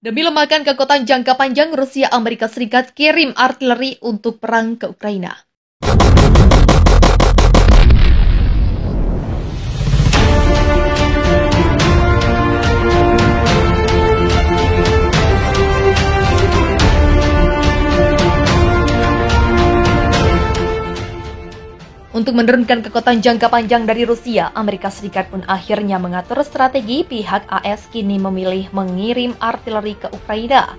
Demi lemahkan kekuatan jangka panjang, Rusia Amerika Serikat kirim artileri untuk perang ke Ukraina. Untuk menurunkan kekuatan jangka panjang dari Rusia, Amerika Serikat pun akhirnya mengatur strategi. Pihak AS kini memilih mengirim artileri ke Ukraina.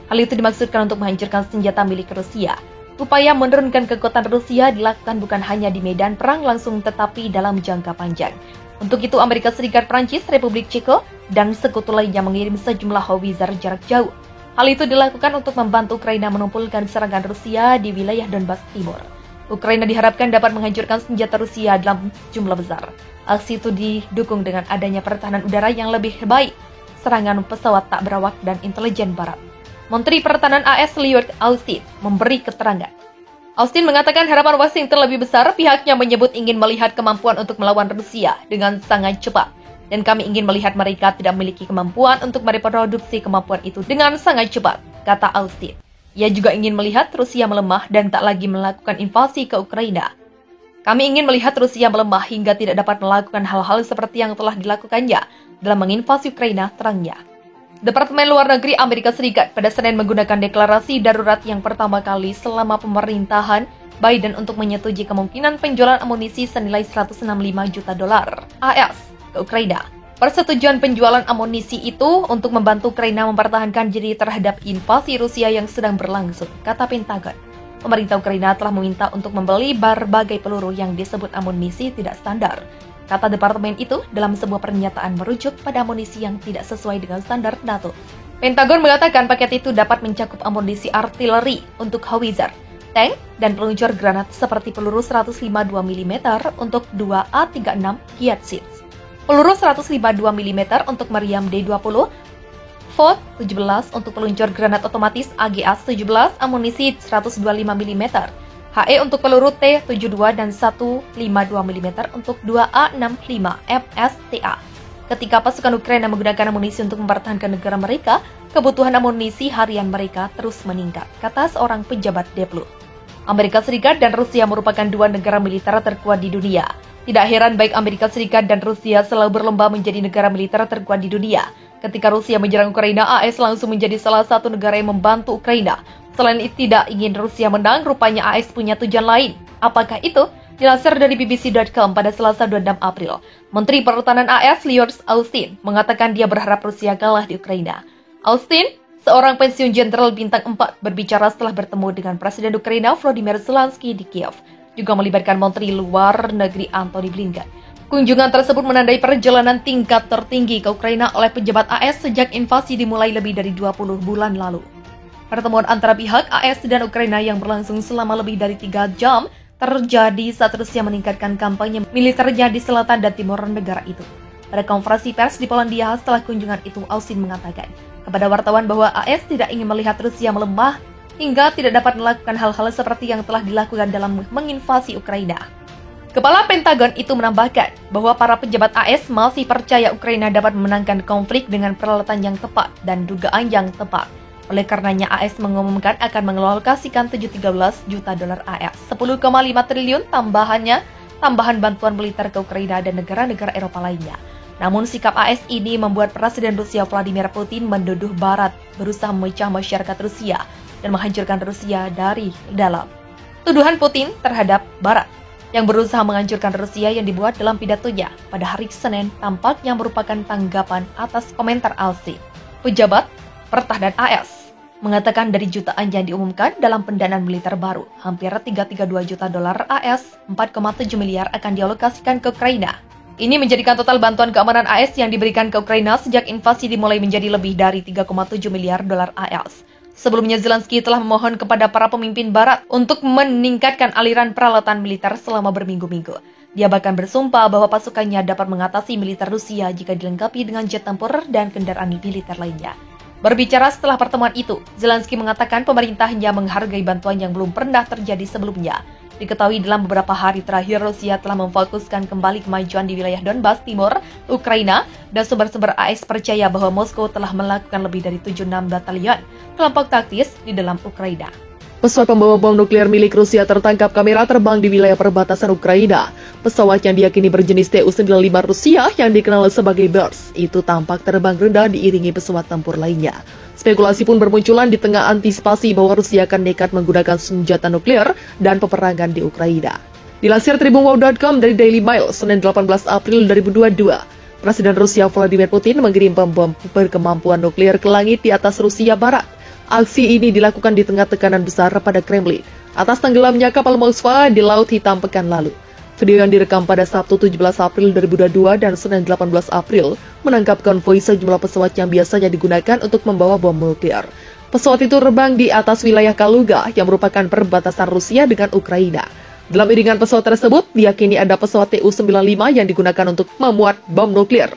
Hal itu dimaksudkan untuk menghancurkan senjata milik Rusia. Upaya menurunkan kekuatan Rusia dilakukan bukan hanya di medan perang langsung tetapi dalam jangka panjang. Untuk itu Amerika Serikat, Prancis, Republik Ceko, dan sekutu lainnya mengirim sejumlah howitzer jarak jauh. Hal itu dilakukan untuk membantu Ukraina menumpulkan serangan Rusia di wilayah Donbas Timur. Ukraina diharapkan dapat menghancurkan senjata Rusia dalam jumlah besar. Aksi itu didukung dengan adanya pertahanan udara yang lebih baik, serangan pesawat tak berawak, dan intelijen barat. Menteri Pertahanan AS Lloyd Austin memberi keterangan. Austin mengatakan harapan Washington lebih besar. Pihaknya menyebut ingin melihat kemampuan untuk melawan Rusia dengan sangat cepat. Dan kami ingin melihat mereka tidak memiliki kemampuan untuk mereproduksi kemampuan itu dengan sangat cepat, kata Austin. Ia juga ingin melihat Rusia melemah dan tak lagi melakukan invasi ke Ukraina. Kami ingin melihat Rusia melemah hingga tidak dapat melakukan hal-hal seperti yang telah dilakukannya dalam menginvasi Ukraina, terangnya. Departemen Luar Negeri Amerika Serikat pada Senin menggunakan deklarasi darurat yang pertama kali selama pemerintahan Biden untuk menyetujui kemungkinan penjualan amunisi senilai $165 juta AS ke Ukraina. Persetujuan penjualan amunisi itu untuk membantu Ukraina mempertahankan diri terhadap invasi Rusia yang sedang berlangsung, kata Pentagon. Pemerintah Ukraina telah meminta untuk membeli berbagai peluru yang disebut amunisi tidak standar, kata departemen itu dalam sebuah pernyataan merujuk pada amunisi yang tidak sesuai dengan standar NATO. Pentagon mengatakan paket itu dapat mencakup amunisi artileri untuk howitzer, tank, dan peluncur granat seperti peluru 152 mm untuk 2A36 Kiat-6, peluru 152 mm untuk meriam D20, FOD 17 untuk peluncur granat otomatis AGA-17, amunisi 125 mm, HE untuk peluru T-72 dan 152 mm untuk 2A65 FSTA. Ketika pasukan Ukraina menggunakan amunisi untuk mempertahankan negara mereka, kebutuhan amunisi harian mereka terus meningkat, kata seorang pejabat Deplu. Amerika Serikat dan Rusia merupakan dua negara militer terkuat di dunia. Tidak heran baik Amerika Serikat dan Rusia selalu berlomba menjadi negara militer terkuat di dunia. Ketika Rusia menyerang Ukraina, AS langsung menjadi salah satu negara yang membantu Ukraina. Selain itu tidak ingin Rusia menang, rupanya AS punya tujuan lain. Apakah itu? Dilansir dari BBC.com pada Selasa 26 April, Menteri Pertahanan AS Lloyd Austin mengatakan dia berharap Rusia kalah di Ukraina. Austin, seorang pensiun jenderal bintang 4, berbicara setelah bertemu dengan Presiden Ukraina Volodymyr Zelensky di Kiev, juga melibatkan Menteri Luar Negeri Antony Blinken. Kunjungan tersebut menandai perjalanan tingkat tertinggi ke Ukraina oleh pejabat AS sejak invasi dimulai lebih dari 20 bulan lalu. Pertemuan antara pihak AS dan Ukraina yang berlangsung selama lebih dari 3 jam terjadi saat Rusia meningkatkan kampanye militernya di selatan dan timur negara itu. Pada konferensi pers di Polandia setelah kunjungan itu, Austin mengatakan kepada wartawan bahwa AS tidak ingin melihat Rusia melemah hingga tidak dapat melakukan hal-hal seperti yang telah dilakukan dalam menginvasi Ukraina. Kepala Pentagon itu menambahkan bahwa para pejabat AS masih percaya Ukraina dapat memenangkan konflik dengan peralatan yang tepat dan dugaan yang tepat. Oleh karenanya AS mengumumkan akan mengalokasikan $713 juta AS, 10,5 triliun tambahan bantuan militer ke Ukraina dan negara-negara Eropa lainnya. Namun sikap AS ini membuat Presiden Rusia Vladimir Putin menuduh Barat berusaha memecah masyarakat Rusia dan menghancurkan Rusia dari dalam. Tuduhan Putin terhadap Barat yang berusaha menghancurkan Rusia yang dibuat dalam pidatonya pada hari Senin tampaknya merupakan tanggapan atas komentar Austin. Pejabat Pertahanan AS mengatakan dari jutaan yang diumumkan dalam pendanaan militer baru, hampir $332 juta AS, 4,7 miliar akan dialokasikan ke Ukraina. Ini menjadikan total bantuan keamanan AS yang diberikan ke Ukraina sejak invasi dimulai menjadi lebih dari $3,7 miliar AS. Sebelumnya Zelensky telah memohon kepada para pemimpin Barat untuk meningkatkan aliran peralatan militer selama berminggu-minggu. Dia bahkan bersumpah bahwa pasukannya dapat mengatasi militer Rusia jika dilengkapi dengan jet tempur dan kendaraan militer lainnya. Berbicara setelah pertemuan itu, Zelensky mengatakan pemerintahnya menghargai bantuan yang belum pernah terjadi sebelumnya. Diketahui dalam beberapa hari terakhir Rusia telah memfokuskan kembali kemajuan di wilayah Donbas Timur, Ukraina, dan sumber-sumber AS percaya bahwa Moskow telah melakukan lebih dari 76 batalion kelompok taktis di dalam Ukraina. Pesawat pembawa bom nuklir milik Rusia tertangkap kamera terbang di wilayah perbatasan Ukraina. Pesawat yang diyakini berjenis Tu-95 Rusia yang dikenal sebagai Bears itu tampak terbang rendah diiringi pesawat tempur lainnya. Spekulasi pun bermunculan di tengah antisipasi bahwa Rusia akan nekat menggunakan senjata nuklir dan peperangan di Ukraina. Dilansir tribunwow.com dari Daily Mail, Senin 18 April 2022, Presiden Rusia Vladimir Putin mengirim bom berkemampuan nuklir ke langit di atas Rusia Barat. Aksi ini dilakukan di tengah tekanan besar pada Kremlin atas tenggelamnya kapal Moskva di Laut Hitam pekan lalu. Video yang direkam pada Sabtu 17 April 2022 dan Senin 18 April menangkap konvoi sejumlah pesawat yang biasanya digunakan untuk membawa bom nuklir. Pesawat itu terbang di atas wilayah Kaluga yang merupakan perbatasan Rusia dengan Ukraina. Dalam iringan pesawat tersebut, diyakini ada pesawat Tu-95 yang digunakan untuk memuat bom nuklir.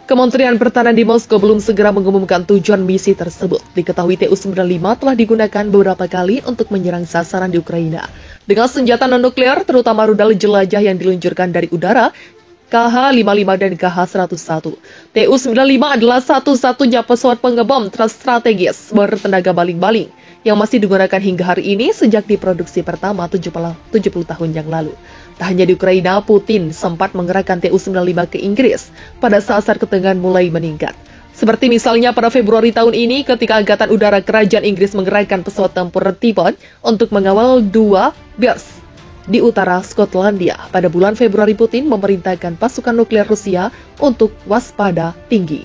Kementerian Pertahanan di Moskow belum segera mengumumkan tujuan misi tersebut. Diketahui Tu-95 telah digunakan beberapa kali untuk menyerang sasaran di Ukraina dengan senjata non-nuklir, terutama rudal jelajah yang diluncurkan dari udara, KH-55 dan KH-101. Tu-95 adalah satu-satunya pesawat pengebom strategis bertenaga baling-baling yang masih digunakan hingga hari ini sejak diproduksi pertama 70 tahun yang lalu. Tak hanya di Ukraina, Putin sempat mengerahkan Tu-95 ke Inggris pada saat ketegangan mulai meningkat. Seperti misalnya pada Februari tahun ini ketika Angkatan Udara Kerajaan Inggris mengerahkan pesawat tempur Typhoon untuk mengawal 2 Bears di utara Skotlandia. Pada bulan Februari, Putin memerintahkan pasukan nuklir Rusia untuk waspada tinggi.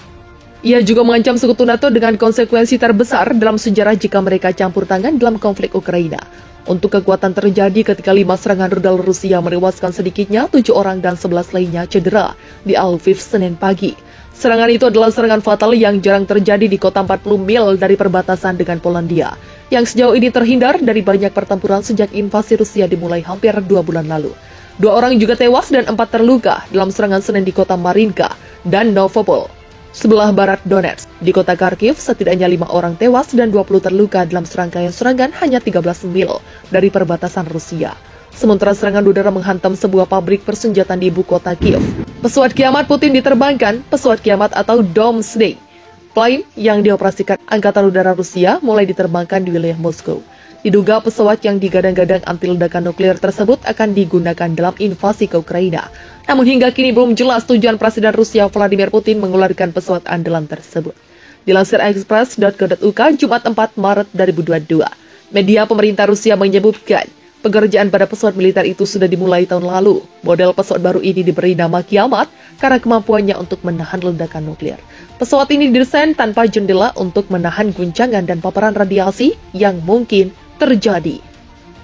Ia juga mengancam sekutu NATO dengan konsekuensi terbesar dalam sejarah jika mereka campur tangan dalam konflik Ukraina. Untuk kekuatan terjadi ketika 5 serangan rudal Rusia menewaskan sedikitnya 7 orang dan 11 lainnya cedera di Lviv Senin pagi. Serangan itu adalah serangan fatal yang jarang terjadi di kota 40 mil dari perbatasan dengan Polandia, yang sejauh ini terhindar dari banyak pertempuran sejak invasi Rusia dimulai hampir 2 bulan lalu. 2 orang juga tewas dan 4 terluka dalam serangan Senin di kota Marinka dan Novopol, sebelah barat Donetsk. Di kota Kharkiv, setidaknya 5 orang tewas dan 20 terluka dalam serangkaian serangan hanya 13 mil dari perbatasan Rusia. Sementara serangan udara menghantam sebuah pabrik persenjataan di ibu kota Kiev. Pesawat kiamat Putin diterbangkan, pesawat kiamat atau Doomsday plane yang dioperasikan Angkatan Udara Rusia mulai diterbangkan di wilayah Moskow. Diduga pesawat yang digadang-gadang anti ledakan nuklir tersebut akan digunakan dalam invasi ke Ukraina. Namun hingga kini belum jelas tujuan Presiden Rusia Vladimir Putin mengeluarkan pesawat andalan tersebut. Dilansir Express.co.uk Jumat 4 Maret 2022, media pemerintah Rusia menyebutkan pengerjaan pada pesawat militer itu sudah dimulai tahun lalu. Model pesawat baru ini diberi nama Kiamat karena kemampuannya untuk menahan ledakan nuklir. Pesawat ini didesain tanpa jendela untuk menahan guncangan dan paparan radiasi yang mungkin terjadi.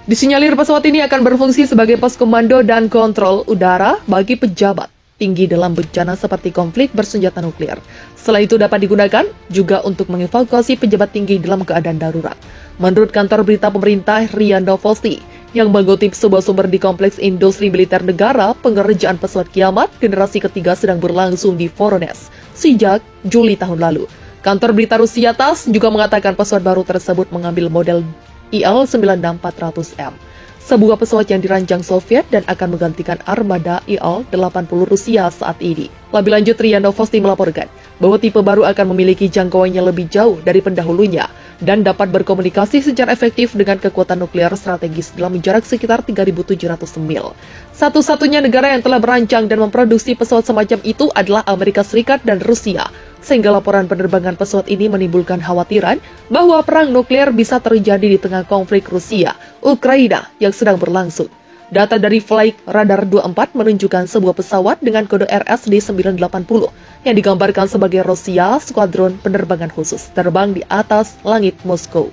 Disinyalir pesawat ini akan berfungsi sebagai pos komando dan kontrol udara bagi pejabat tinggi dalam bencana seperti konflik bersenjata nuklir. Selain itu dapat digunakan juga untuk mengevakuasi pejabat tinggi dalam keadaan darurat. Menurut kantor berita pemerintah RIA Novosti, yang mengutip sebuah sumber di Kompleks Industri Militer Negara, pengerjaan pesawat Kiamat generasi ketiga sedang berlangsung di Voronezh sejak Juli tahun lalu. Kantor berita Rusia TASS juga mengatakan pesawat baru tersebut mengambil model IL-96400M, sebuah pesawat yang dirancang Soviet dan akan menggantikan armada IL-80 Rusia saat ini. Lebih lanjut, RIA Novosti melaporkan bahwa tipe baru akan memiliki jangkauannya lebih jauh dari pendahulunya dan dapat berkomunikasi secara efektif dengan kekuatan nuklir strategis dalam jarak sekitar 3.700 mil. Satu-satunya negara yang telah merancang dan memproduksi pesawat semacam itu adalah Amerika Serikat dan Rusia, sehingga laporan penerbangan pesawat ini menimbulkan khawatiran bahwa perang nuklir bisa terjadi di tengah konflik Rusia-Ukraina yang sedang berlangsung. Data dari Flight Radar 24 menunjukkan sebuah pesawat dengan kode RSD-980 yang digambarkan sebagai Rusia Squadron Penerbangan Khusus terbang di atas langit Moskow.